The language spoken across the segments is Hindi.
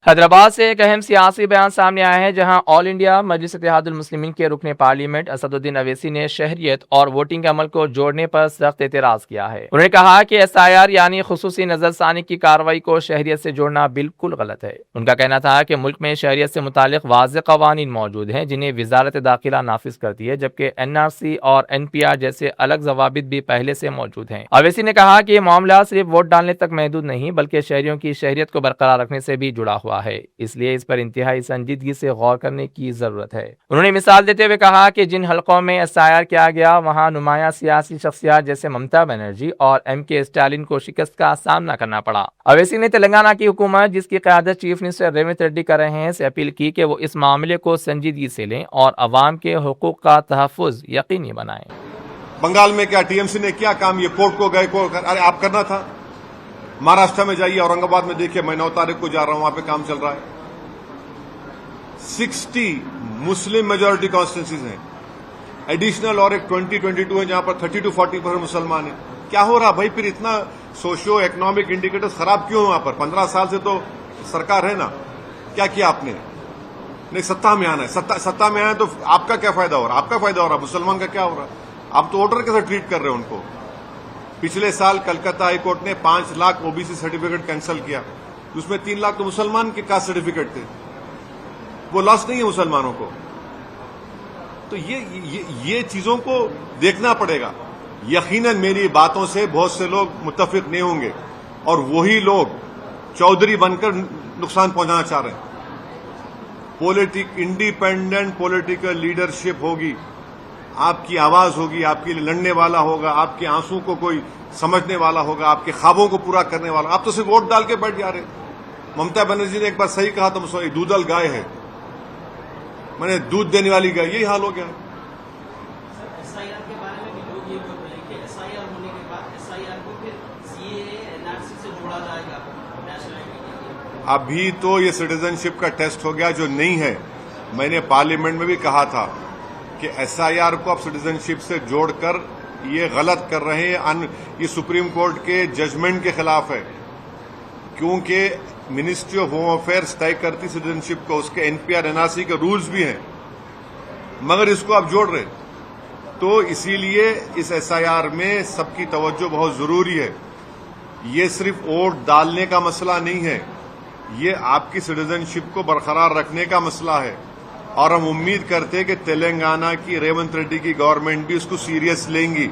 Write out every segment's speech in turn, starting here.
हैदराबाद से एक अहम सियासी बयान सामने आया है, जहां ऑल इंडिया मजलिस इत्तेहादुल मुस्लिमीन के रुकने पार्लियामेंट असदुद्दीन अवैसी ने शहरियत और वोटिंग के अमल को जोड़ने पर सख्त एतराज किया है। उन्होंने कहा कि SIR यानी खुसूसी नजरसानी की कार्रवाई को शहरियत से जोड़ना बिल्कुल गलत है। उनका कहना था कि मुल्क में शहरियत से मुतालिक वाज़ेह कवानीन मौजूद हैं, जिन्हें वजारत दाखिला नाफिज करती है, जबकि NRC और NPR जैसे अलग जवाबित भी पहले से मौजूद हैं। अवैसी ने कहा कि ये मामला सिर्फ वोट डालने तक महदूद नहीं, बल्कि शहरियों की शहरियत को बरकरार रखने से भी जुड़ा हुआ है, इसलिए इस पर इंतहाई संजीदगी से गौर करने की जरूरत है। उन्होंने मिसाल देते हुए कहा कि जिन हलकों में SIR किया गया, वहां नुमाया सियासी शख्सियत जैसे ममता बनर्जी और MK स्टालिन को शिकस्त का सामना करना पड़ा। अवैसी ने तेलंगाना की हुकूमत, जिसकी क़यादत चीफ मिनिस्टर रेवंत रेड्डी कर रहे हैं, से अपील की कि वो इस मामले को संजीदगी से लें और अवाम के हुकूक का तहफ़्फ़ुज़ यकीनी बनाएं। बंगाल में क्या TMC ने क्या काम, ये कोर्ट को गए, अरे आप करना था। महाराष्ट्र में जाइए, औरंगाबाद में देखिए, मैं 9 तारीख को जा रहा हूं, वहां पे काम चल रहा है। 60 मुस्लिम मेजोरिटी कॉन्स्टिट्यूंसीज हैं, एडिशनल और एक 2022 है जहां पर 30 to 40% मुसलमान हैं। क्या हो रहा भाई? फिर इतना सोशियो इकोनॉमिक इंडिकेटर्स खराब क्यों वहां पर? 15 साल से तो सरकार है ना, क्या किया आपने? नहीं, सत्ता में आना है, सत्ता में आना तो आपका क्या फायदा हो रहा? आपका फायदा हो रहा, मुसलमान का क्या हो रहा? आप तो वोटर के साथ ट्रीट कर रहे हो उनको। पिछले साल कलकत्ता हाईकोर्ट ने 5 लाख OBC सर्टिफिकेट कैंसिल किया, उसमें 3 लाख तो मुसलमान के कास्ट सर्टिफिकेट थे। वो लॉस नहीं है मुसलमानों को। तो ये चीजों को देखना पड़ेगा। यकीनन मेरी बातों से बहुत से लोग मुत्तफिक नहीं होंगे और वही लोग चौधरी बनकर नुकसान पहुंचाना चाह रहे हैं। इंडिपेंडेंट पॉलिटिकल लीडरशिप होगी, आपकी आवाज होगी, आपके लिए लड़ने वाला होगा, आपके आंसू को कोई समझने वाला होगा, आपके ख्वाबों को पूरा करने वाला। आप तो सिर्फ वोट डाल के बैठ जा रहे। ममता बनर्जी ने एक बार सही कहा था, मुझसे दूधल गाय है, मैंने दूध देने वाली गाय, यही हाल हो गया। SIR के बारे में भी लोग ये बोल रहे हैं कि SIR होने के बाद SIR को फिर CAA NRC से जोड़ा जाएगा नेशनलिटी। अभी तो ये सिटीजनशिप का टेस्ट हो गया जो नहीं है। मैंने पार्लियामेंट में भी कहा था कि SIR को आप सिटीजनशिप से जोड़कर ये गलत कर रहे हैं। ये सुप्रीम कोर्ट के जजमेंट के खिलाफ है, क्योंकि मिनिस्ट्री ऑफ होम अफेयर्स तय करती सिटीजनशिप को, उसके NPR NRC के रूल्स भी हैं, मगर इसको आप जोड़ रहे। तो इसीलिए इस SIR में सबकी तवज्जो बहुत जरूरी है। ये सिर्फ वोट डालने का मसला नहीं है, ये आपकी सिटीजनशिप को बरकरार रखने का मसला है। और हम उम्मीद करते हैं कि तेलंगाना की रेवंत रेड्डी की गवर्नमेंट भी इसको सीरियस लेंगी।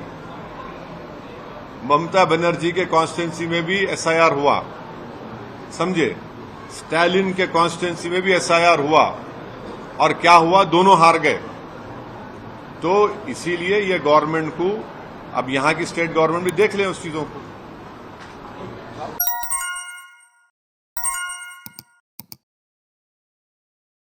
ममता बनर्जी के कॉन्स्टिट्यूंसी में भी SIR हुआ, समझे, स्टालिन के कॉन्स्टिट्यूंसी में भी SIR हुआ, और क्या हुआ? दोनों हार गए। तो इसीलिए ये गवर्नमेंट को, अब यहां की स्टेट गवर्नमेंट भी देख लें उस चीजों को।